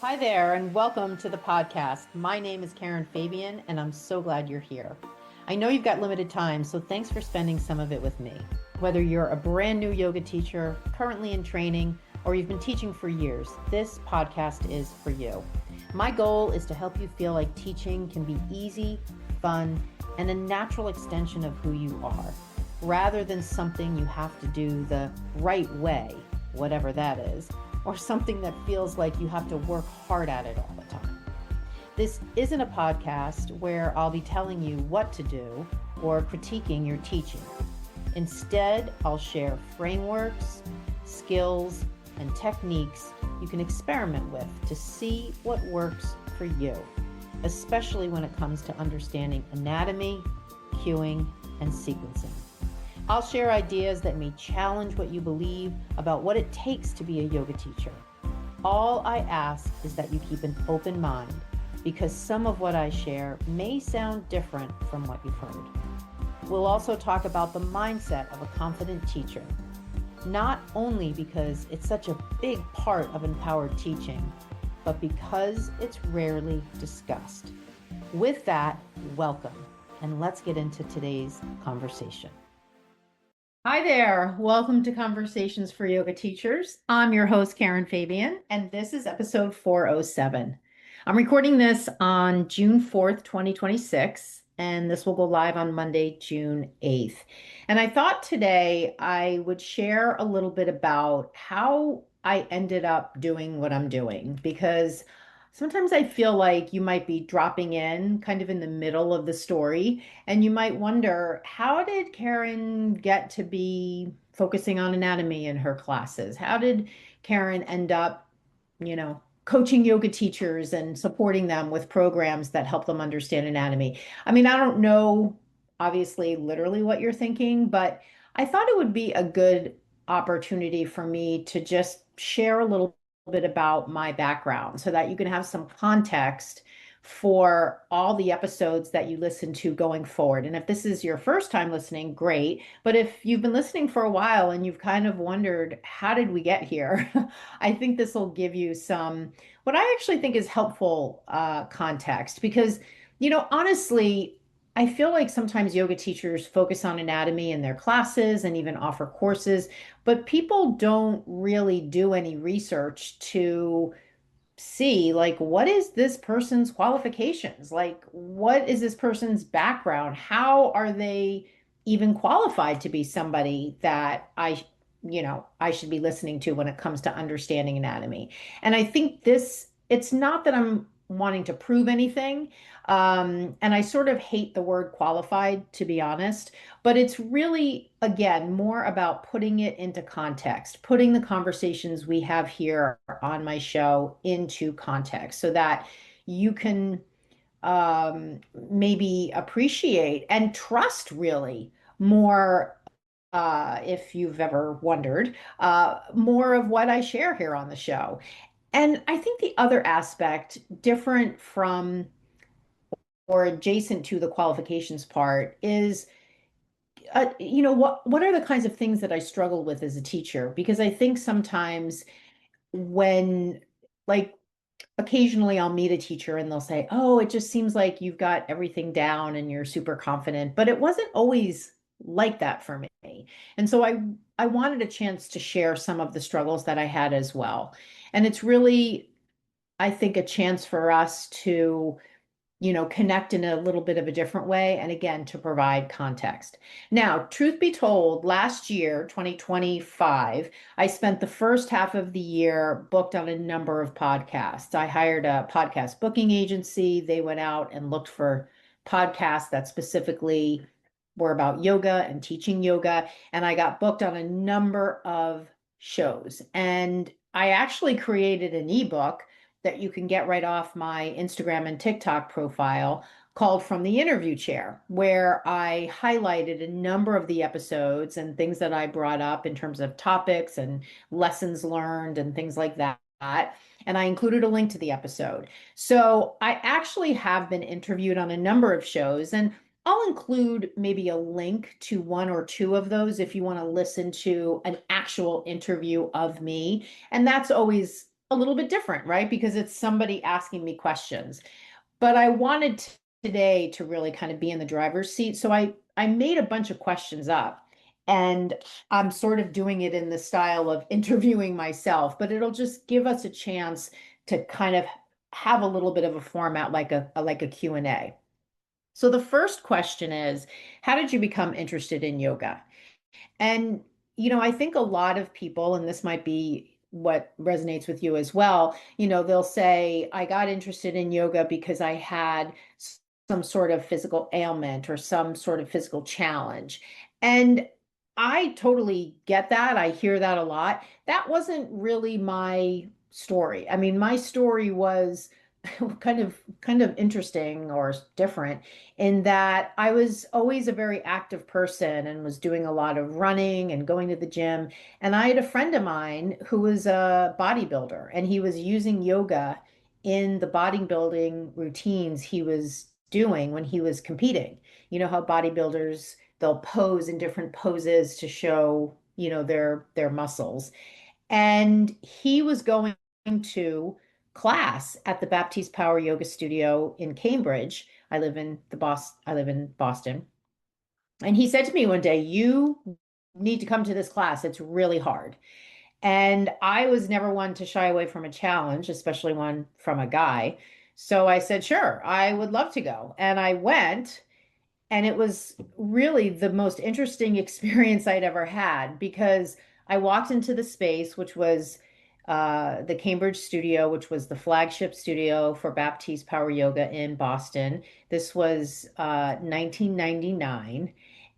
Hi there, and welcome to the podcast. My name is Karen Fabian, and I'm so glad you're here. I know you've got limited time, so thanks for spending some of it with me. Whether you're a brand new yoga teacher, currently in training, or you've been teaching for years, this podcast is for you. My goal is to help you feel like teaching can be easy, fun, and a natural extension of who you are, rather than something you have to do the right way, whatever that is, or something that feels like you have to work hard at it all the time. This isn't a podcast where I'll be telling you what to do or critiquing your teaching. Instead, I'll share frameworks, skills, and techniques you can experiment with to see what works for you, especially when it comes to understanding anatomy, cueing, and sequencing. I'll share ideas that may challenge what you believe about what it takes to be a yoga teacher. All I ask is that you keep an open mind, because some of what I share may sound different from what you've heard. We'll also talk about the mindset of a confident teacher, not only because it's such a big part of empowered teaching, but because it's rarely discussed. With that, welcome, and let's get into today's conversation. Hi there. Welcome to Conversations for Yoga Teachers. I'm your host, Karen Fabian, and this is episode 407. I'm recording this on June 4th, 2026, and this will go live on Monday, June 8th. And I thought today I would share a little bit about how I ended up doing what I'm doing, because sometimes I feel like you might be dropping in kind of in the middle of the story, and you might wonder, how did Karen get to be focusing on anatomy in her classes? How did Karen end up, coaching yoga teachers and supporting them with programs that help them understand anatomy? I mean, I don't know, obviously, literally what you're thinking, but I thought it would be a good opportunity for me to just share a little bit about my background so that you can have some context for all the episodes that you listen to going forward. And if this is your first time listening, great. But if you've been listening for a while and you've kind of wondered, how did we get here? I think this will give you some, what I actually think is helpful context, because, honestly, I feel like sometimes yoga teachers focus on anatomy in their classes and even offer courses, but people don't really do any research to see, like, what is this person's qualifications? Like, what is this person's background? How are they even qualified to be somebody that I should be listening to when it comes to understanding anatomy? And I think it's not that I'm wanting to prove anything. And I sort of hate the word qualified, to be honest, but it's really, again, more about putting it into context, putting the conversations we have here on my show into context so that you can maybe appreciate and trust really more, if you've ever wondered, more of what I share here on the show. And I think the other aspect, different from or adjacent to the qualifications part, is what are the kinds of things that I struggle with as a teacher? Because I think sometimes when, like, occasionally I'll meet a teacher and they'll say, "Oh, it just seems like you've got everything down and you're super confident." But it wasn't always like that for me. And so I wanted a chance to share some of the struggles that I had as well. And it's really, I think, a chance for us to connect in a little bit of a different way. And again, to provide context. Now, truth be told, last year, 2025, I spent the first half of the year booked on a number of podcasts. I hired a podcast booking agency. They went out and looked for podcasts that specifically were about yoga and teaching yoga. And I got booked on a number of shows. And I actually created an ebook that you can get right off my Instagram and TikTok profile called From the Interview Chair, where I highlighted a number of the episodes and things that I brought up in terms of topics and lessons learned and things like that. And I included a link to the episode. So I actually have been interviewed on a number of shows, and I'll include maybe a link to one or two of those if you want to listen to an actual interview of me. And that's always a little bit different, right? Because it's somebody asking me questions. But I wanted today to really kind of be in the driver's seat. So I made a bunch of questions up, and I'm sort of doing it in the style of interviewing myself, but it'll just give us a chance to kind of have a little bit of a format like a Q&A. So the first question is, how did you become interested in yoga? And, I think a lot of people, and this might be what resonates with you as well, they'll say, I got interested in yoga because I had some sort of physical ailment or some sort of physical challenge. And I totally get that. I hear that a lot. That wasn't really my story. I mean, my story was kind of interesting or different in that I was always a very active person and was doing a lot of running and going to the gym. And I had a friend of mine who was a bodybuilder, and he was using yoga in the bodybuilding routines he was doing when he was competing. You know how bodybuilders, they'll pose in different poses to show, their muscles. And he was going to class at the Baptiste Power Yoga Studio in Cambridge. I live in Boston. And he said to me one day, "You need to come to this class. It's really hard." And I was never one to shy away from a challenge, especially one from a guy. So I said, "Sure, I would love to go." And I went, and it was really the most interesting experience I'd ever had because I walked into the space, which was the Cambridge studio, which was the flagship studio for Baptiste Power Yoga in Boston. This was 1999.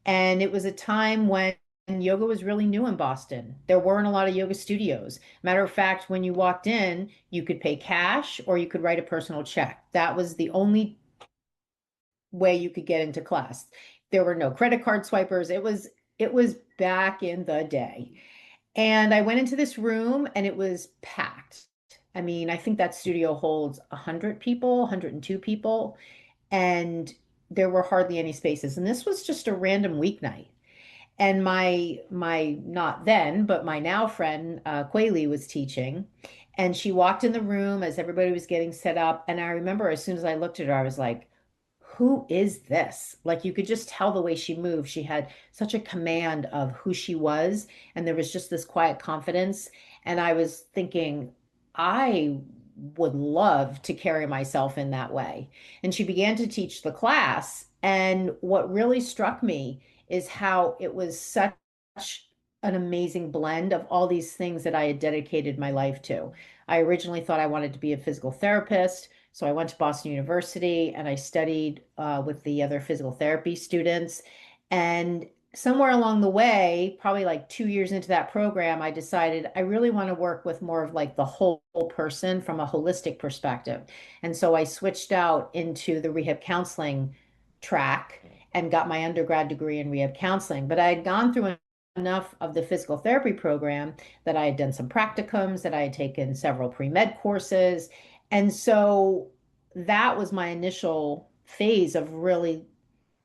And it was a time when yoga was really new in Boston. There weren't a lot of yoga studios. Matter of fact, when you walked in, you could pay cash or you could write a personal check. That was the only way you could get into class. There were no credit card swipers. It was back in the day. And I went into this room and it was packed. I mean, I think that studio holds 100 people, 102 people, and there were hardly any spaces. And this was just a random weeknight. And my not then, but my now friend, Quaylee was teaching, and she walked in the room as everybody was getting set up. And I remember as soon as I looked at her, I was like, who is this? Like you could just tell the way she moved. She had such a command of who she was, and there was just this quiet confidence. And I was thinking, I would love to carry myself in that way. And she began to teach the class. And what really struck me is how it was such an amazing blend of all these things that I had dedicated my life to. I originally thought I wanted to be a physical therapist. So I went to Boston University and I studied with the other physical therapy students. And somewhere along the way, probably like 2 years into that program, I decided I really want to work with more of like the whole person from a holistic perspective. And so I switched out into the rehab counseling track and got my undergrad degree in rehab counseling. But I had gone through enough of the physical therapy program that I had done some practicums, that I had taken several pre-med courses. And so that was my initial phase of really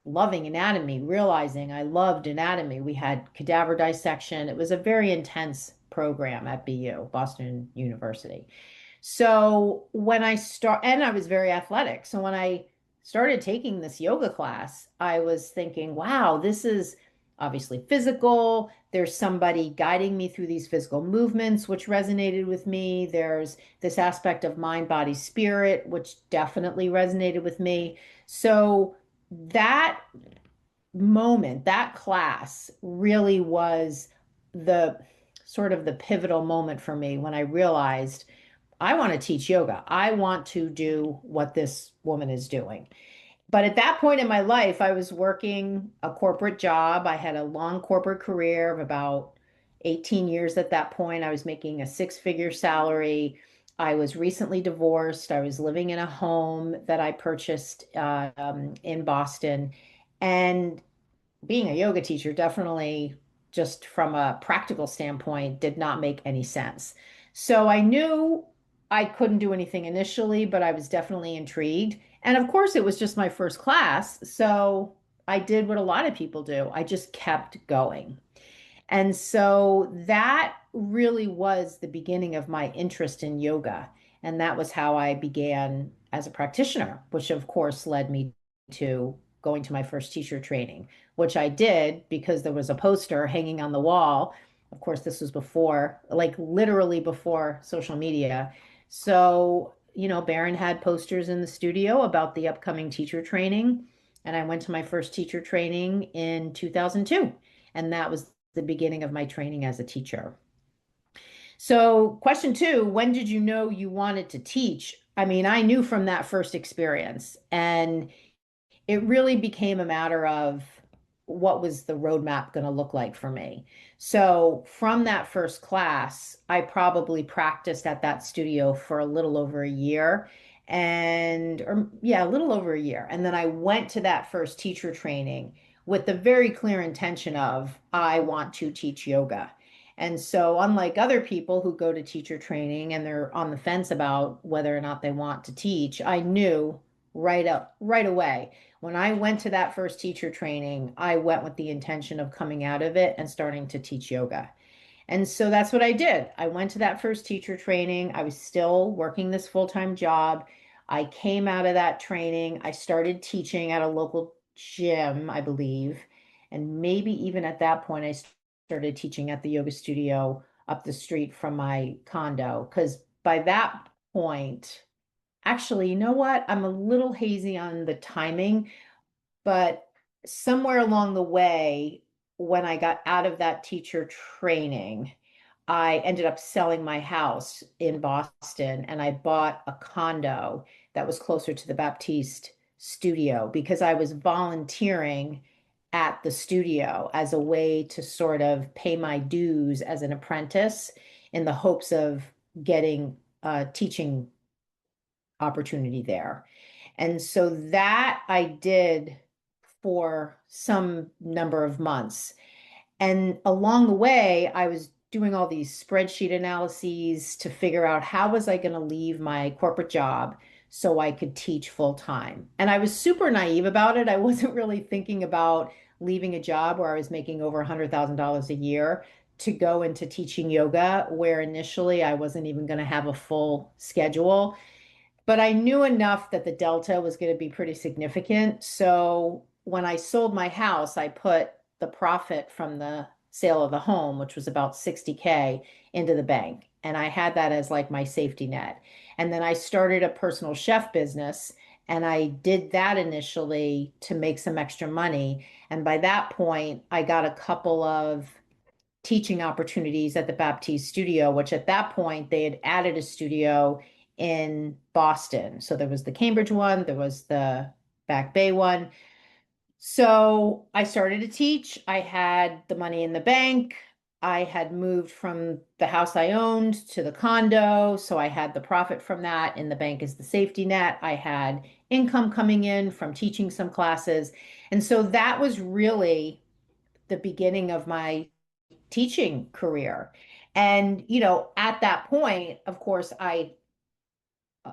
loving anatomy, realizing I loved anatomy. We had cadaver dissection. It was a very intense program at BU, Boston University. So when I start, and I was very athletic. So when I started taking this yoga class, I was thinking, wow, this is obviously physical. There's somebody guiding me through these physical movements, which resonated with me. There's this aspect of mind, body, spirit, which definitely resonated with me. So that moment, that class really was the sort of the pivotal moment for me when I realized I want to teach yoga. I want to do what this woman is doing. But at that point in my life, I was working a corporate job. I had a long corporate career of about 18 years at that point. I was making a six-figure salary. I was recently divorced. I was living in a home that I purchased in Boston. And being a yoga teacher definitely, just from a practical standpoint, did not make any sense. So I knew I couldn't do anything initially, but I was definitely intrigued. And of course, it was just my first class. So I did what a lot of people do. I just kept going. And so that really was the beginning of my interest in yoga. And that was how I began as a practitioner, which of course led me to going to my first teacher training, which I did because there was a poster hanging on the wall. Of course, this was before, like literally before social media. So, Barron had posters in the studio about the upcoming teacher training. And I went to my first teacher training in 2002. And that was the beginning of my training as a teacher. So, question two, when did you know you wanted to teach? I mean, I knew from that first experience, and it really became a matter of what was the roadmap going to look like for me. So from that first class, I probably practiced at that studio for a little over a year or yeah, a little over a year. And then I went to that first teacher training with the very clear intention of I want to teach yoga. And so, unlike other people who go to teacher training and they're on the fence about whether or not they want to teach, I knew right away when I went to that first teacher training, I went with the intention of coming out of it and starting to teach yoga. And so that's what I did. I went to that first teacher training. I was still working this full-time job. I came out of that training. I started teaching at a local gym, I believe. And maybe even at that point, I started teaching at the yoga studio up the street from my condo. Because by that point, actually, you know what? I'm a little hazy on the timing, but somewhere along the way, when I got out of that teacher training, I ended up selling my house in Boston and I bought a condo that was closer to the Baptiste studio because I was volunteering at the studio as a way to sort of pay my dues as an apprentice in the hopes of getting a teaching opportunity there. And so that I did for some number of months. And along the way, I was doing all these spreadsheet analyses to figure out how was I going to leave my corporate job so I could teach full time. And I was super naive about it. I wasn't really thinking about leaving a job where I was making over $100,000 a year to go into teaching yoga, where initially I wasn't even going to have a full schedule. But I knew enough that the delta was going to be pretty significant. So when I sold my house, I put the profit from the sale of the home, which was about 60K, into the bank. And I had that as like my safety net. And then I started a personal chef business. And I did that initially to make some extra money. And by that point, I got a couple of teaching opportunities at the Baptiste studio, which at that point they had added a studio in Boston. So there was the Cambridge one, there was the Back Bay one. So I started to teach. I had the money in the bank. I had moved from the house I owned to the condo. So I had the profit from that. In the bank is the safety net. I had income coming in from teaching some classes. And so that was really the beginning of my teaching career. And, at that point, of course,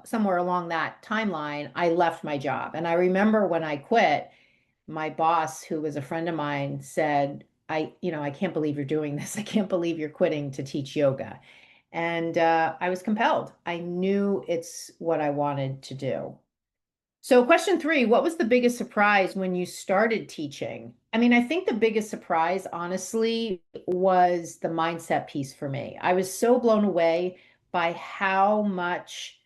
somewhere along that timeline, I left my job. And I remember when I quit, my boss, who was a friend of mine, said, I can't believe you're doing this. I can't believe you're quitting to teach yoga. And I was compelled. I knew it's what I wanted to do. So, question three, what was the biggest surprise when you started teaching? I mean, I think the biggest surprise, honestly, was the mindset piece for me. I was so blown away by how much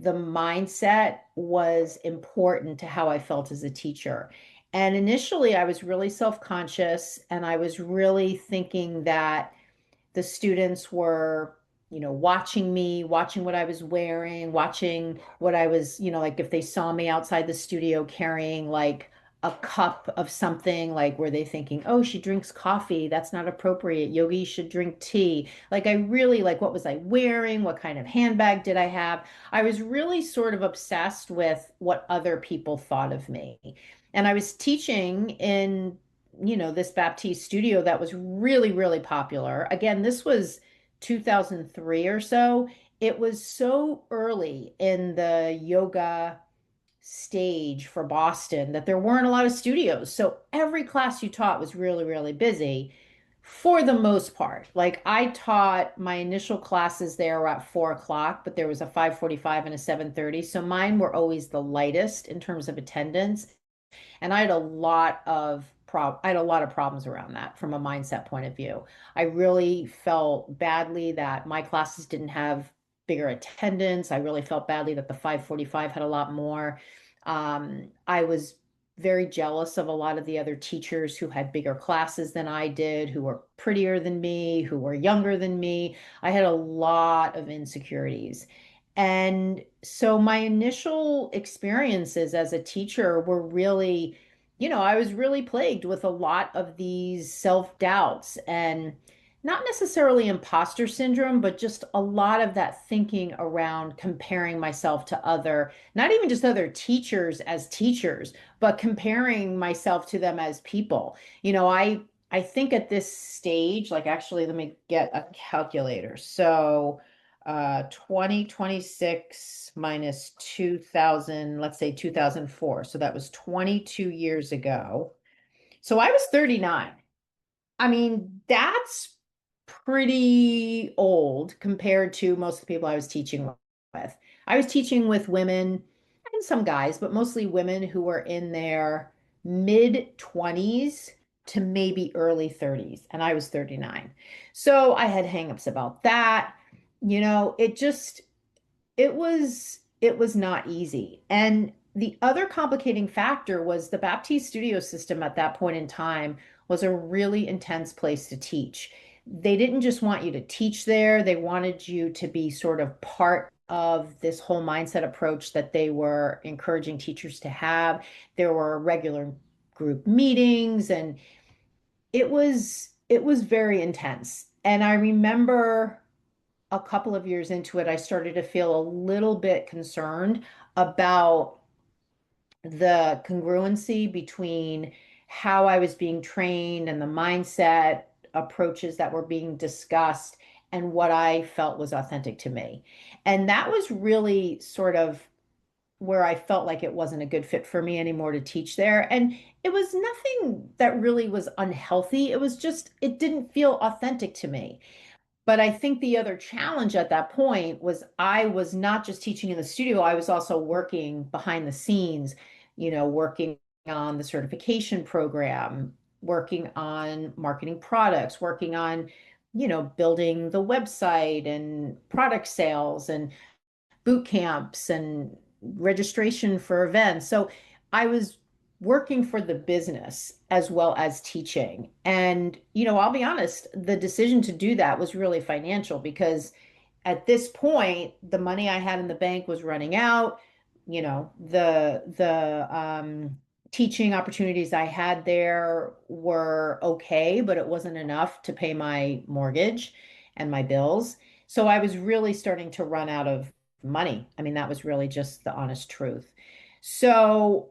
the mindset was important to how I felt as a teacher. And initially, I was really self-conscious and I was really thinking that the students were, watching me, watching what I was wearing, watching what I was, like if they saw me outside the studio carrying like a cup of something, like were they thinking, oh, she drinks coffee, that's not appropriate. Yogi should drink tea. Like I really like what was I wearing? What kind of handbag did I have? I was really sort of obsessed with what other people thought of me. And I was teaching in this Baptiste studio that was really, really popular. Again, this was 2003 or so. It was so early in the yoga stage for Boston that there weren't a lot of studios. So every class you taught was really, really busy. For the most part. Like I taught my initial classes there were at 4 o'clock, but there was a 5:45 and a 7:30. So mine were always the lightest in terms of attendance. And I had a lot of problems around that from a mindset point of view. I really felt badly that my classes didn't have bigger attendance. I really felt badly that the 5:45 had a lot more. I was very jealous of a lot of the other teachers who had bigger classes than I did, who were prettier than me, who were younger than me. I had a lot of insecurities. And so my initial experiences as a teacher were really, I was really plagued with a lot of these self-doubts and not necessarily imposter syndrome, but just a lot of that thinking around comparing myself to not even just other teachers as teachers, but comparing myself to them as people. I think at this stage, like actually, let me get a calculator. So 2026 minus 2000, let's say 2004. So that was 22 years ago. So I was 39. I mean, that's pretty old compared to most of the people I was teaching with. I was teaching with women and some guys, but mostly women who were in their mid 20s to maybe early 30s, and I was 39. So I had hangups about that. It just it was not easy. And the other complicating factor was the Baptiste studio system at that point in time was a really intense place to teach. They didn't just want you to teach there, they wanted you to be sort of part of this whole mindset approach that they were encouraging teachers to have. There were regular group meetings, and it was very intense. And I remember a couple of years into it, I started to feel a little bit concerned about the congruency between how I was being trained and the mindset approaches that were being discussed and what I felt was authentic to me. And that was really sort of where I felt like it wasn't a good fit for me anymore to teach there. And it was nothing that really was unhealthy. It was just, it didn't feel authentic to me. But I think the other challenge at that point was I was not just teaching in the studio, I was also working behind the scenes, working on the certification program, working on marketing products, working on, building the website and product sales and boot camps and registration for events. So I was working for the business as well as teaching. And, I'll be honest, the decision to do that was really financial because at this point, the money I had in the bank was running out. The teaching opportunities I had there were okay, but it wasn't enough to pay my mortgage and my bills. So I was really starting to run out of money. I mean, that was really just the honest truth. So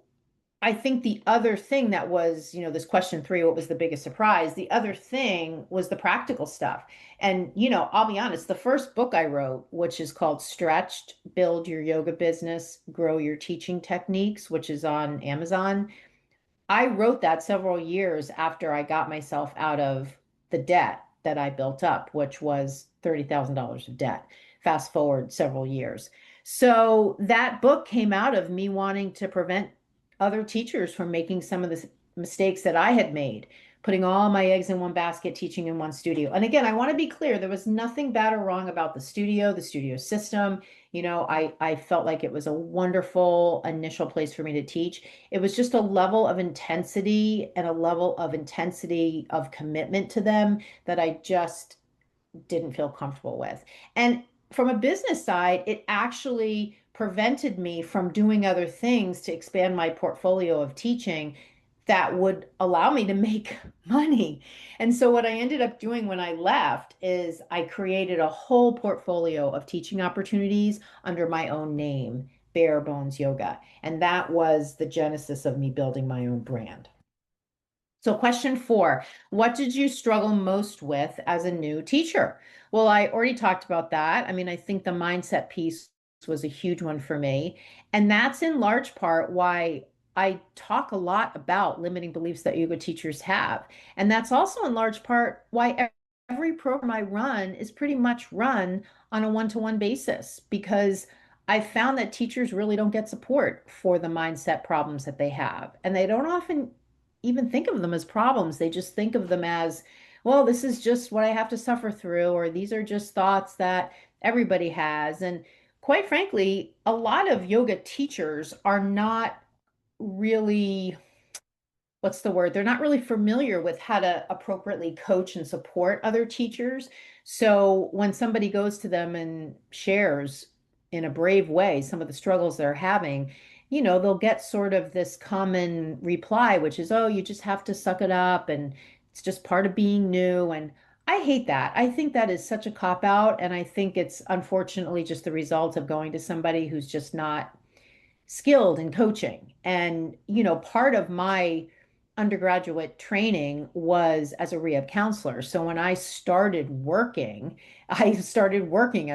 I think the other thing that was, this question three, what was the biggest surprise? The other thing was the practical stuff. And, I'll be honest, the first book I wrote, which is called Stretched, Build Your Yoga Business, Grow Your Teaching Techniques, which is on Amazon. I wrote that several years after I got myself out of the debt that I built up, which was $30,000 of debt. Fast forward several years. So that book came out of me wanting to prevent other teachers from making some of the mistakes that I had made, putting all my eggs in one basket, teaching in one studio. And again, I want to be clear, there was nothing bad or wrong about the studio system. I felt like it was a wonderful initial place for me to teach. It was just a level of intensity and a level of intensity of commitment to them that I just didn't feel comfortable with. And from a business side, it actually prevented me from doing other things to expand my portfolio of teaching that would allow me to make money. And so what I ended up doing when I left is I created a whole portfolio of teaching opportunities under my own name, Bare Bones Yoga. And that was the genesis of me building my own brand. So, question four, what did you struggle most with as a new teacher? Well, I already talked about that. I mean, I think the mindset piece was a huge one for me. And that's in large part why I talk a lot about limiting beliefs that yoga teachers have. And that's also in large part why every program I run is pretty much run on a one-to-one basis because I found that teachers really don't get support for the mindset problems that they have. And they don't often even think of them as problems. They just think of them as, well, this is just what I have to suffer through, or these are just thoughts that everybody has. And quite frankly, a lot of yoga teachers are not really, what's the word? They're not really familiar with how to appropriately coach and support other teachers. So when somebody goes to them and shares in a brave way some of the struggles they're having, they'll get sort of this common reply, which is, oh, you just have to suck it up and it's just part of being new. And I hate that. I think that is such a cop out. And I think it's unfortunately just the result of going to somebody who's just not skilled in coaching. And, part of my undergraduate training was as a rehab counselor. So when I started working as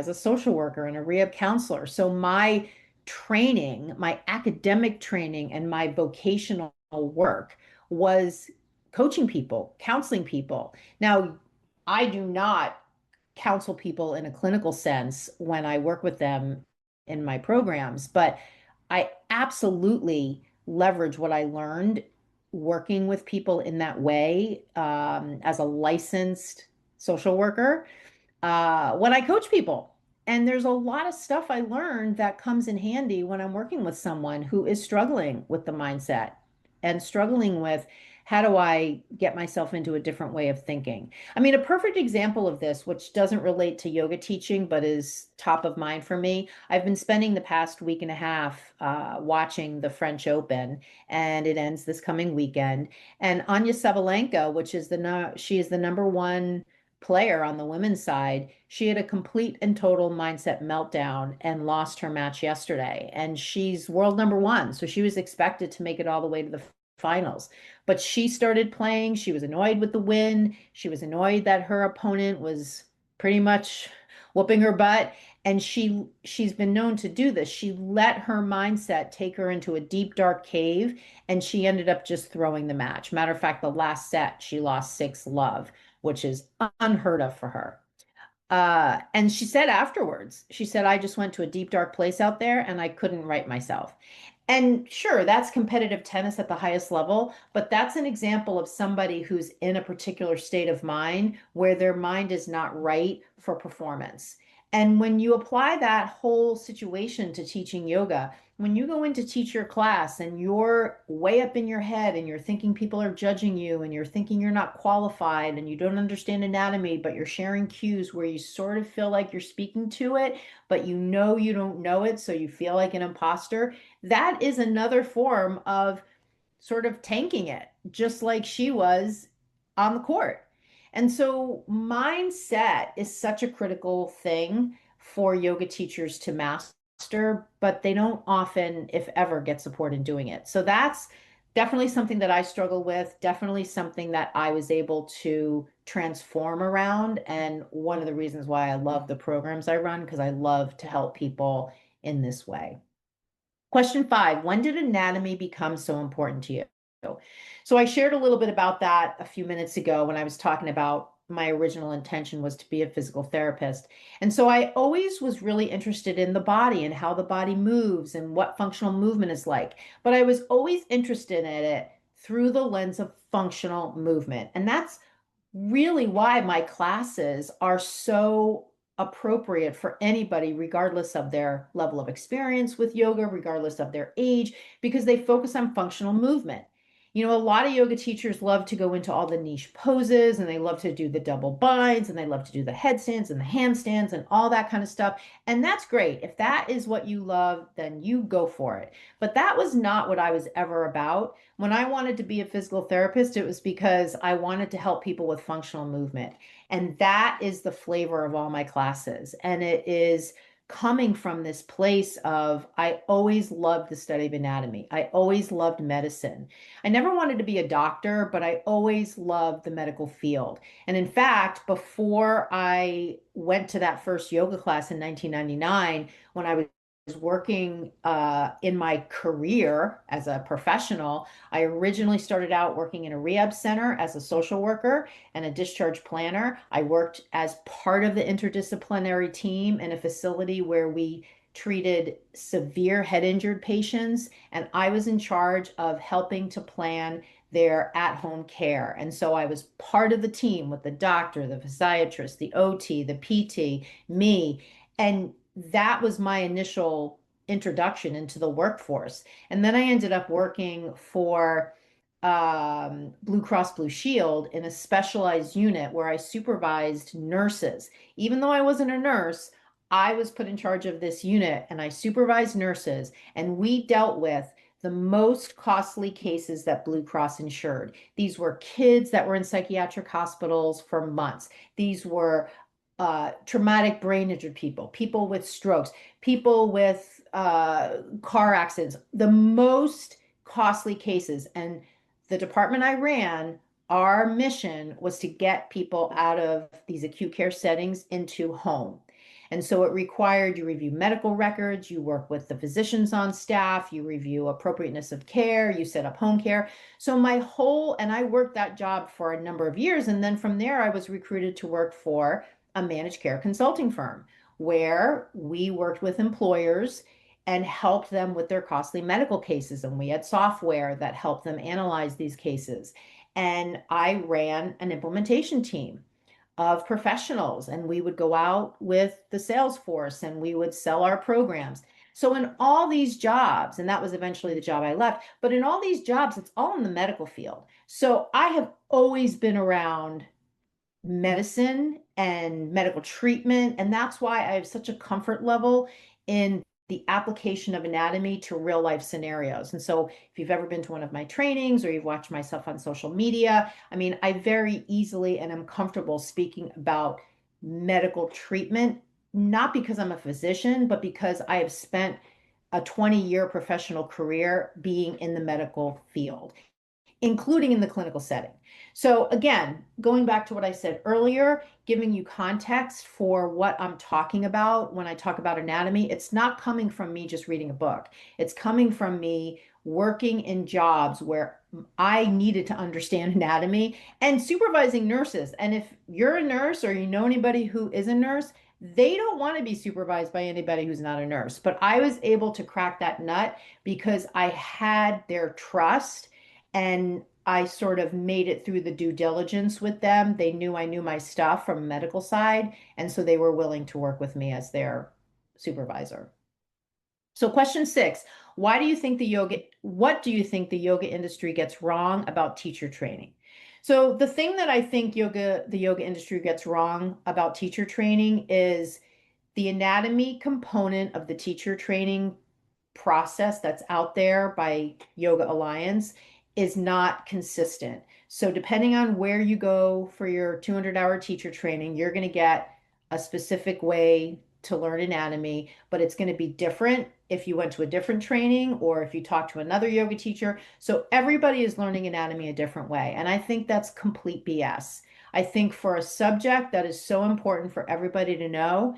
a social worker and a rehab counselor. So my training, my academic training, and my vocational work was coaching people, counseling people. Now, I do not counsel people in a clinical sense when I work with them in my programs, but I absolutely leverage what I learned working with people in that way as a licensed social worker when I coach people. And there's a lot of stuff I learned that comes in handy when I'm working with someone who is struggling with the mindset and struggling with how do I get myself into a different way of thinking. I mean, a perfect example of this, which doesn't relate to yoga teaching, but is top of mind for me. I've been spending the past week and a half watching the French Open, and it ends this coming weekend. And Anya Sabalenka, she is the number one player on the women's side, she had a complete and total mindset meltdown and lost her match yesterday. And she's world number one. So she was expected to make it all the way to the finals. But she started playing. She was annoyed with the win. She was annoyed that her opponent was pretty much whooping her butt. And she's been known to do this. She let her mindset take her into a deep, dark cave, and she ended up just throwing the match. Matter of fact, the last set, she lost 6-love, which is unheard of for her. And she said afterwards, she said, I just went to a deep, dark place out there and I couldn't right myself. And sure, that's competitive tennis at the highest level, but that's an example of somebody who's in a particular state of mind where their mind is not right for performance. And when you apply that whole situation to teaching yoga, when you go in to teach your class and you're way up in your head and you're thinking people are judging you and you're thinking you're not qualified and you don't understand anatomy, but you're sharing cues where you sort of feel like you're speaking to it, but you don't know it, so you feel like an imposter, that is another form of sort of tanking it, just like she was on the court. And so mindset is such a critical thing for yoga teachers to master, but they don't often, if ever, get support in doing it. So that's definitely something that I struggle with, definitely something that I was able to transform around. And one of the reasons why I love the programs I run, because I love to help people in this way. Question 5, when did anatomy become so important to you? So I shared a little bit about that a few minutes ago when I was talking about my original intention was to be a physical therapist. And so I always was really interested in the body and how the body moves and what functional movement is like. But I was always interested in it through the lens of functional movement. And that's really why my classes are so appropriate for anybody, regardless of their level of experience with yoga, regardless of their age, because they focus on functional movement. A lot of yoga teachers love to go into all the niche poses and they love to do the double binds and they love to do the headstands and the handstands and all that kind of stuff. And that's great. If that is what you love, then you go for it. But that was not what I was ever about. When I wanted to be a physical therapist, it was because I wanted to help people with functional movement. And that is the flavor of all my classes. And it is coming from this place of I always loved the study of anatomy. I always loved medicine. I never wanted to be a doctor, but I always loved the medical field. And in fact, before I went to that first yoga class in 1999, when I was working in my career as a professional, I originally started out working in a rehab center as a social worker and a discharge planner. I worked as part of the interdisciplinary team in a facility where we treated severe head injured patients, and I was in charge of helping to plan their at-home care. And so I was part of the team with the doctor, the physiatrist, the OT, the PT, me, and that was my initial introduction into the workforce. And then I ended up working for Blue Cross Blue Shield in a specialized unit where I supervised nurses. Even though I wasn't a nurse, I was put in charge of this unit and I supervised nurses, and we dealt with the most costly cases that Blue Cross insured. These were kids that were in psychiatric hospitals for months. These were traumatic brain injured people, people with strokes, people with car accidents, the most costly cases. And the department I ran, our mission was to get people out of these acute care settings into home. And so it required you review medical records, you work with the physicians on staff, you review appropriateness of care, you set up home care. So and I worked that job for a number of years. And then from there, I was recruited to work for a managed care consulting firm where we worked with employers and helped them with their costly medical cases. And we had software that helped them analyze these cases. And I ran an implementation team of professionals, and we would go out with the sales force and we would sell our programs. So in all these jobs, and that was eventually the job I left, but in all these jobs, it's all in the medical field. So I have always been around medicine and medical treatment. And that's why I have such a comfort level in the application of anatomy to real life scenarios. And so if you've ever been to one of my trainings or you've watched myself on social media, I mean, I very easily and am comfortable speaking about medical treatment, not because I'm a physician, but because I have spent a 20-year professional career being in the medical field, including in the clinical setting. So again, going back to what I said earlier, giving you context for what I'm talking about when I talk about anatomy, it's not coming from me just reading a book. It's coming from me working in jobs where I needed to understand anatomy and supervising nurses. And if you're a nurse or you know anybody who is a nurse, they don't want to be supervised by anybody who's not a nurse. But I was able to crack that nut because I had their trust and I sort of made it through the due diligence with them. They knew I knew my stuff from a medical side, and so they were willing to work with me as their supervisor. So question 6, what do you think the yoga industry gets wrong about teacher training? So the thing that I think the yoga industry gets wrong about teacher training is the anatomy component of the teacher training process that's out there by Yoga Alliance is not consistent. So depending on where you go for your 200-hour teacher training, you're going to get a specific way to learn anatomy, but it's going to be different if you went to a different training or if you talk to another yoga teacher. So everybody is learning anatomy a different way. And I think that's complete BS. I think for a subject that is so important for everybody to know,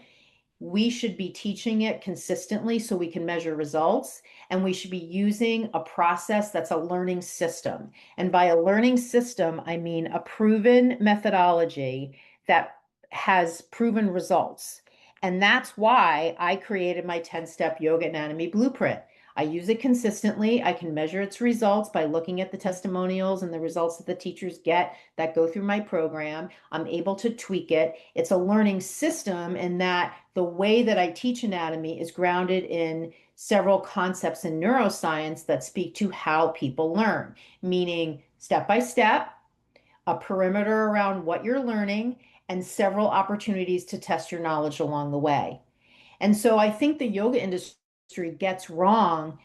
we should be teaching it consistently so we can measure results. And we should be using a process that's a learning system. And by a learning system, I mean a proven methodology that has proven results. And that's why I created my 10-step yoga anatomy blueprint. I use it consistently. I can measure its results by looking at the testimonials and the results that the teachers get that go through my program. I'm able to tweak it. It's a learning system in that the way that I teach anatomy is grounded in several concepts in neuroscience that speak to how people learn, meaning step by step, a perimeter around what you're learning, and several opportunities to test your knowledge along the way. And so I think the yoga industry gets wrong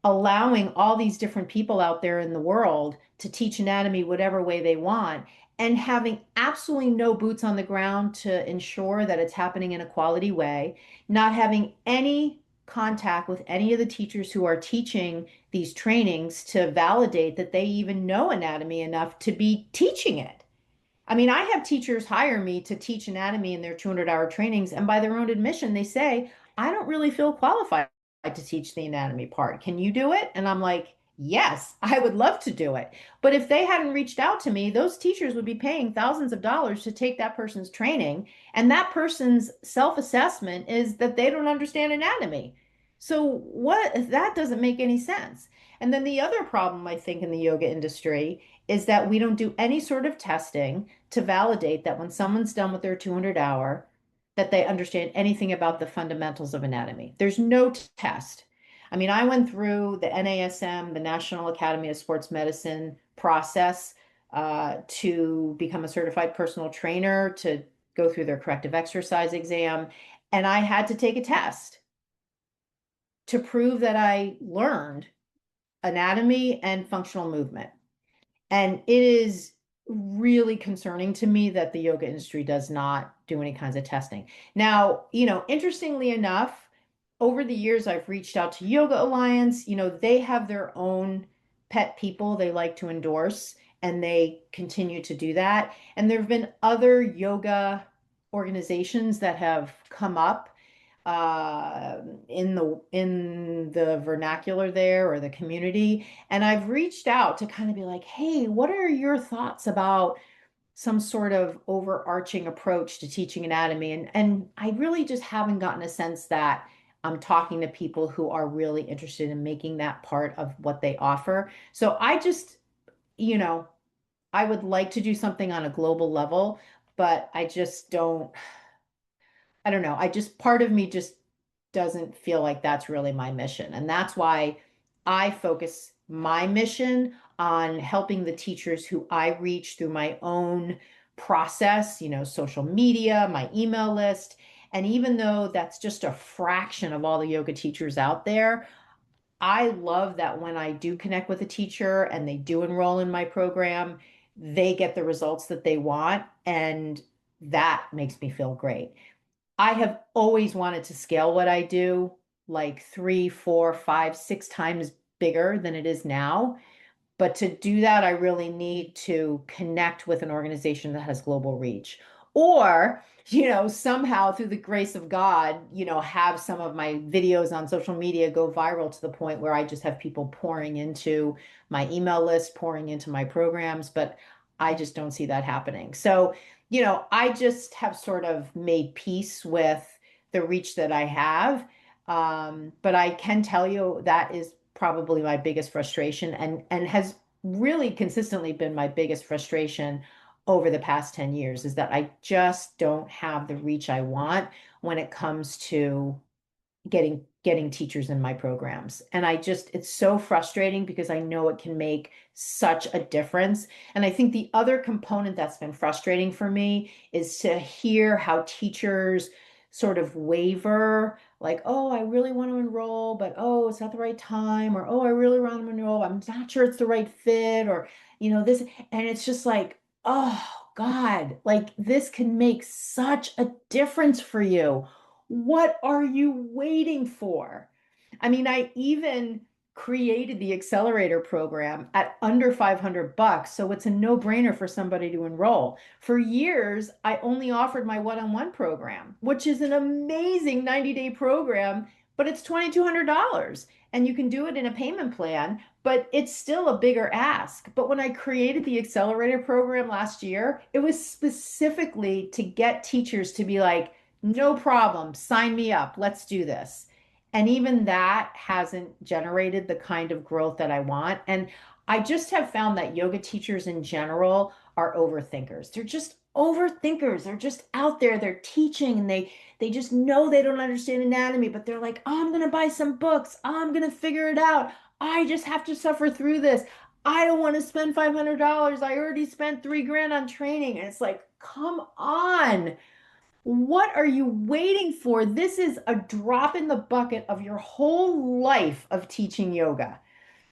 allowing all these different people out there in the world to teach anatomy whatever way they want and having absolutely no boots on the ground to ensure that it's happening in a quality way, not having any contact with any of the teachers who are teaching these trainings to validate that they even know anatomy enough to be teaching it. I mean, I have teachers hire me to teach anatomy in their 200-hour trainings, and by their own admission, they say, I don't really feel qualified to teach the anatomy part. Can you do it? And I'm like, yes, I would love to do it. But if they hadn't reached out to me, those teachers would be paying thousands of dollars to take that person's training. And that person's self-assessment is that they don't understand anatomy. So what, that doesn't make any sense. And then the other problem I think in the yoga industry is that we don't do any sort of testing to validate that when someone's done with their 200 hour, that they understand anything about the fundamentals of anatomy. There's no test. I mean, I went through the NASM, the National Academy of Sports Medicine process to become a certified personal trainer, to go through their corrective exercise exam, and I had to take a test to prove that I learned anatomy and functional movement. And it is really concerning to me that the yoga industry does not do any kinds of testing. Now, interestingly enough, over the years, I've reached out to Yoga Alliance. They have their own pet people they like to endorse, and they continue to do that. And there have been other yoga organizations that have come up in the vernacular there, or the community. And I've reached out to kind of be like, hey, what are your thoughts about some sort of overarching approach to teaching anatomy? And I really just haven't gotten a sense that I'm talking to people who are really interested in making that part of what they offer. So I just, you know, I would like to do something on a global level, but I don't know. Part of me just doesn't feel like that's really my mission. And that's why I focus my mission on helping the teachers who I reach through my own process, social media, my email list. And even though that's just a fraction of all the yoga teachers out there, I love that when I do connect with a teacher and they do enroll in my program, they get the results that they want. And that makes me feel great. I have always wanted to scale what I do like three, four, five, six times bigger than it is now. But to do that, I really need to connect with an organization that has global reach. Or, somehow through the grace of God, have some of my videos on social media go viral to the point where I just have people pouring into my email list, pouring into my programs, but I just don't see that happening. So, I just have sort of made peace with the reach that I have. But I can tell you that is probably my biggest frustration, and has really consistently been my biggest frustration over the past 10 years, is that I just don't have the reach I want when it comes to getting teachers in my programs. And it's so frustrating because I know it can make such a difference. And I think the other component that's been frustrating for me is to hear how teachers sort of waver, like, oh, I really want to enroll, but oh, it's not the right time, or oh, I really want to enroll, I'm not sure it's the right fit, or this. And it's just like, oh God, like this can make such a difference for you. What are you waiting for? I mean, I even created the accelerator program at under 500 bucks, so it's a no-brainer for somebody to enroll. For years, I only offered my one-on-one program, which is an amazing 90-day program, but it's $2,200, and you can do it in a payment plan, but it's still a bigger ask. But when I created the accelerator program last year, it was specifically to get teachers to be like, no problem, sign me up, let's do this. And even that hasn't generated the kind of growth that I want. And I just have found that yoga teachers in general are overthinkers. They're just overthinkers. They're just out there, they're teaching, and they just know they don't understand anatomy, but they're like, oh, I'm going to buy some books. I'm going to figure it out. I just have to suffer through this. I don't want to spend $500. I already spent 3 grand on training. And it's like, come on. What are you waiting for? This is a drop in the bucket of your whole life of teaching yoga.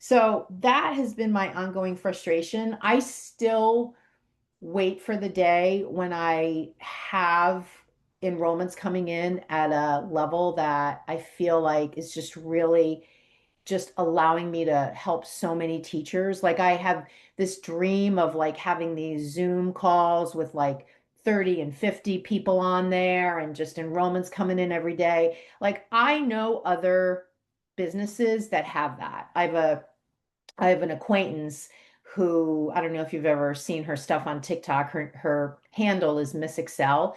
So that has been my ongoing frustration. I still wait for the day when I have enrollments coming in at a level that I feel like is just really just allowing me to help so many teachers. Like I have this dream of like having these Zoom calls with like 30 and 50 people on there, and just enrollments coming in every day. Like I know other businesses that have that. I have an acquaintance who, I don't know if you've ever seen her stuff on TikTok. Her handle is Miss Excel.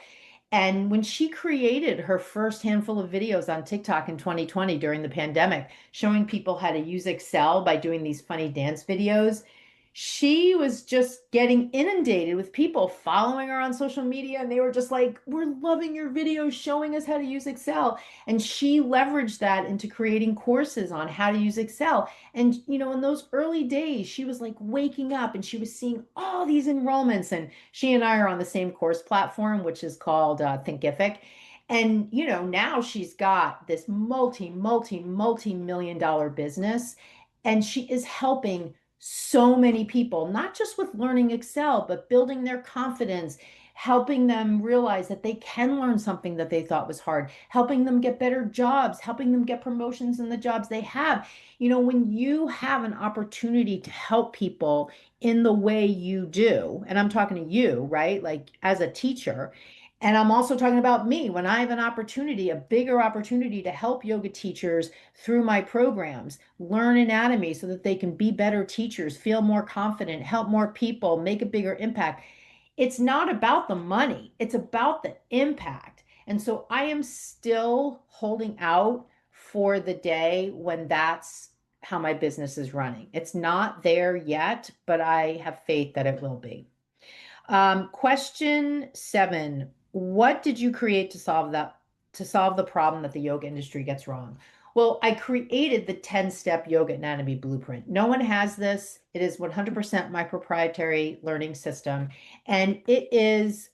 And when she created her first handful of videos on TikTok in 2020 during the pandemic, showing people how to use Excel by doing these funny dance videos, she was just getting inundated with people following her on social media. And they were just like, we're loving your videos showing us how to use Excel. And she leveraged that into creating courses on how to use Excel. And, in those early days, she was like waking up and she was seeing all these enrollments. And she and I are on the same course platform, which is called Thinkific. And, now she's got this multi-million dollar business. And she is helping so many people, not just with learning Excel, but building their confidence, helping them realize that they can learn something that they thought was hard, helping them get better jobs, helping them get promotions in the jobs they have. When you have an opportunity to help people in the way you do, and I'm talking to you, right? Like as a teacher, and I'm also talking about me when I have an opportunity, a bigger opportunity to help yoga teachers through my programs, learn anatomy so that they can be better teachers, feel more confident, help more people, make a bigger impact. It's not about the money, it's about the impact. And so I am still holding out for the day when that's how my business is running. It's not there yet, but I have faith that it will be. Question 7. What did you create to solve the problem that the yoga industry gets wrong? Well, I created the 10-step yoga anatomy blueprint. No one has this. It is 100% my proprietary learning system, and it is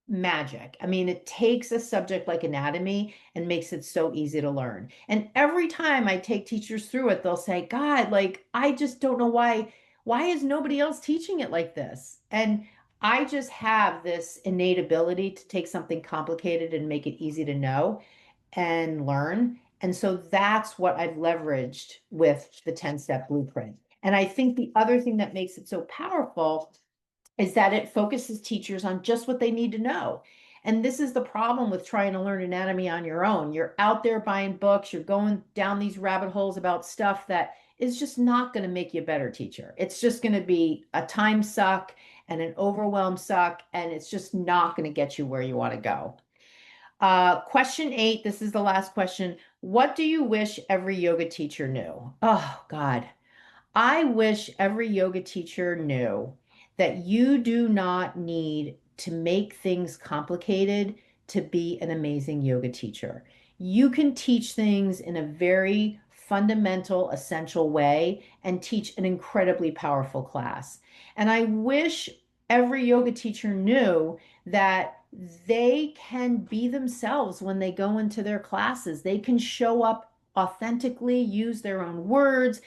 magic. I mean, it takes a subject like anatomy and makes it so easy to learn. And every time I take teachers through it, they'll say, God, like, I just don't know why is nobody else teaching it like this? And I just have this innate ability to take something complicated and make it easy to know and learn. And so that's what I've leveraged with the 10-step blueprint. And I think the other thing that makes it so powerful is that it focuses teachers on just what they need to know. And this is the problem with trying to learn anatomy on your own. You're out there buying books, you're going down these rabbit holes about stuff that is just not going to make you a better teacher. It's just going to be a time suck and an overwhelm suck, and it's just not going to get you where you want to go. Question 8, this is the last question. What do you wish every yoga teacher knew? Oh, God. I wish every yoga teacher knew that you do not need to make things complicated to be an amazing yoga teacher. You can teach things in a very fundamental, essential way and teach an incredibly powerful class. And I wish every yoga teacher knew that they can be themselves when they go into their classes. They can show up authentically, use their own words,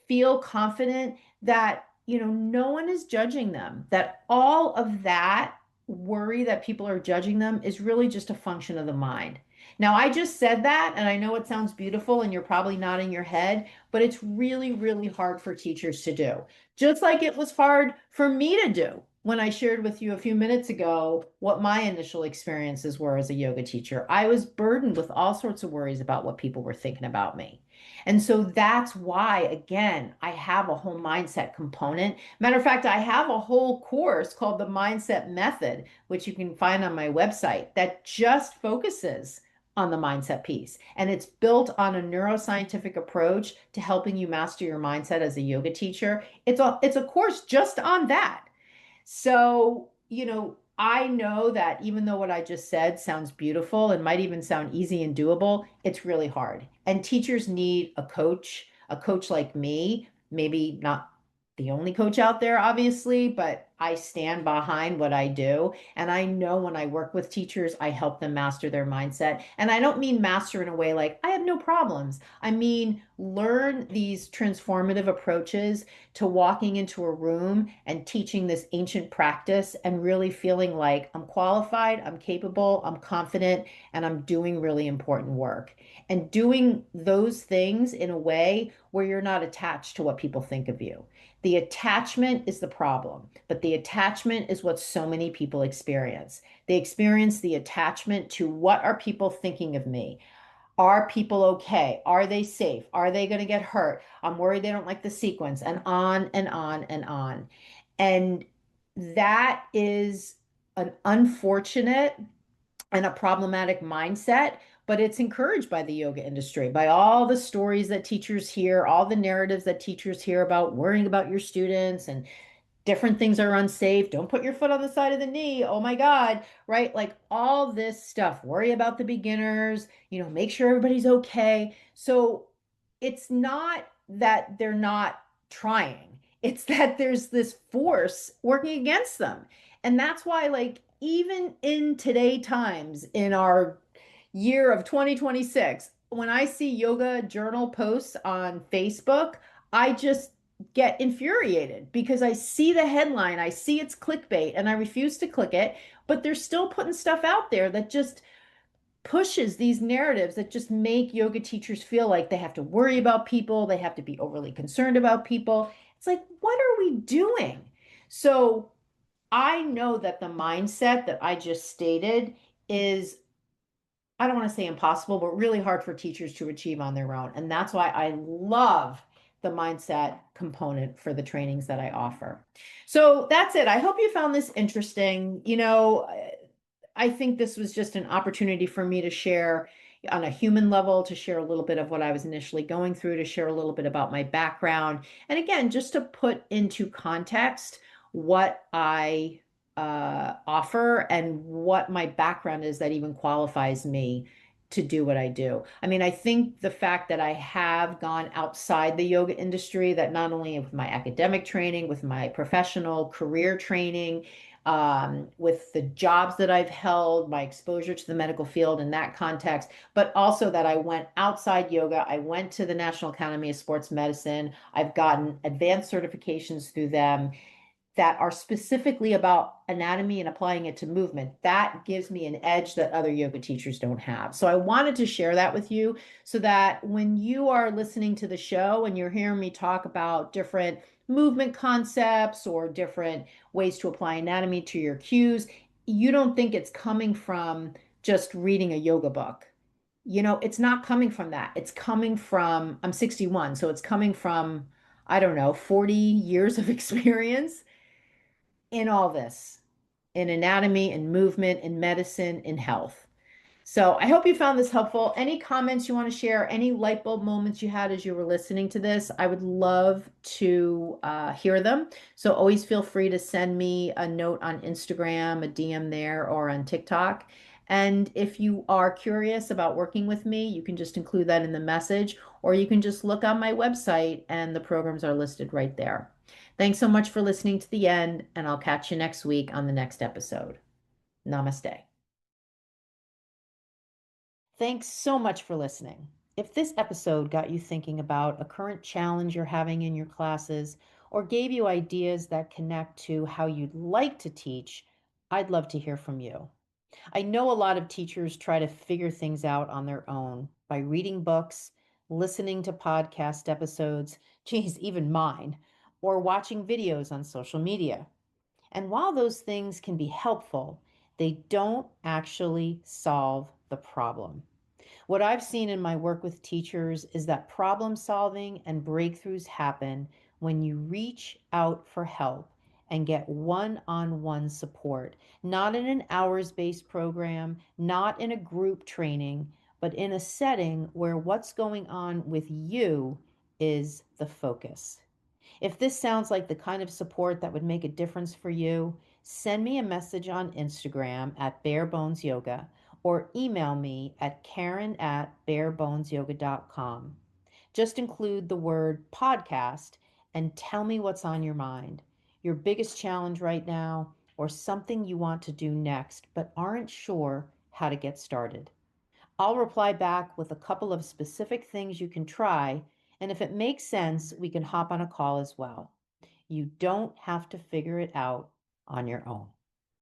feel confident that, no one is judging them, that all of that worry that people are judging them is really just a function of the mind. Now, I just said that, and I know it sounds beautiful, and you're probably nodding your head, but it's really, really hard for teachers to do. Just like it was hard for me to do when I shared with you a few minutes ago what my initial experiences were as a yoga teacher. I was burdened with all sorts of worries about what people were thinking about me. And so that's why, again, I have a whole mindset component. Matter of fact, I have a whole course called the Mindset Method, which you can find on my website, that just focuses on the mindset piece. And it's built on a neuroscientific approach to helping you master your mindset as a yoga teacher. It's a course just on that. So, I know that even though what I just said sounds beautiful and might even sound easy and doable, it's really hard. And teachers need a coach like me, maybe not the only coach out there, obviously, but I stand behind what I do. And I know when I work with teachers, I help them master their mindset. And I don't mean master in a way like I have no problems. I mean, learn these transformative approaches to walking into a room and teaching this ancient practice and really feeling like I'm qualified, I'm capable, I'm confident, and I'm doing really important work. And doing those things in a way where you're not attached to what people think of you. The attachment is the problem, but the attachment is what so many people experience. They experience the attachment to what are people thinking of me? Are people okay? Are they safe? Are they going to get hurt? I'm worried they don't like the sequence, and on and on and on. And that is an unfortunate and a problematic mindset, but it's encouraged by the yoga industry, by all the stories that teachers hear, all the narratives that teachers hear about worrying about your students and different things are unsafe. Don't put your foot on the side of the knee. Oh my God, right? Like all this stuff. Worry about the beginners, make sure everybody's okay. So it's not that they're not trying, it's that there's this force working against them. And that's why, like, even in today times, in our year of 2026, when I see yoga journal posts on Facebook, I just get infuriated because I see the headline, I see it's clickbait, and I refuse to click it, but they're still putting stuff out there that just pushes these narratives that just make yoga teachers feel like they have to worry about people, they have to be overly concerned about people. It's like, what are we doing? So I know that the mindset that I just stated is, I don't want to say impossible, but really hard for teachers to achieve on their own. And that's why I love the mindset component for the trainings that I offer. So that's it. I hope you found this interesting. I think this was just an opportunity for me to share on a human level, to share a little bit of what I was initially going through, to share a little bit about my background. And again, just to put into context what I offer and what my background is that even qualifies me to do what I do. I mean, I think the fact that I have gone outside the yoga industry, that not only with my academic training, with my professional career training, with the jobs that I've held, my exposure to the medical field in that context, but also that I went outside yoga. I went to the National Academy of Sports Medicine. I've gotten advanced certifications through them that are specifically about anatomy and applying it to movement. That gives me an edge that other yoga teachers don't have. So I wanted to share that with you so that when you are listening to the show and you're hearing me talk about different movement concepts or different ways to apply anatomy to your cues, you don't think it's coming from just reading a yoga book. It's not coming from that. It's coming from, I'm 61, so it's coming from, I don't know, 40 years of experience in all this, in anatomy, in movement, in medicine, in health. So I hope you found this helpful. Any comments you want to share, any light bulb moments you had as you were listening to this, I would love to hear them. So always feel free to send me a note on Instagram, a DM there, or on TikTok. And if you are curious about working with me, you can just include that in the message, or you can just look on my website and the programs are listed right there. Thanks so much for listening to the end, and I'll catch you next week on the next episode. Namaste. Thanks so much for listening. If this episode got you thinking about a current challenge you're having in your classes or gave you ideas that connect to how you'd like to teach, I'd love to hear from you. I know a lot of teachers try to figure things out on their own by reading books, listening to podcast episodes, geez, even mine, or watching videos on social media. And while those things can be helpful, they don't actually solve the problem. What I've seen in my work with teachers is that problem solving and breakthroughs happen when you reach out for help and get one on one support, not in an hours based program, not in a group training, but in a setting where what's going on with you is the focus. If this sounds like the kind of support that would make a difference for you, send me a message on Instagram at Barebones Yoga or email me at karen@barebonesyoga.com. Just include the word podcast and tell me what's on your mind, your biggest challenge right now, or something you want to do next but aren't sure how to get started. I'll reply back with a couple of specific things you can try, and if it makes sense, we can hop on a call as well. You don't have to figure it out on your own.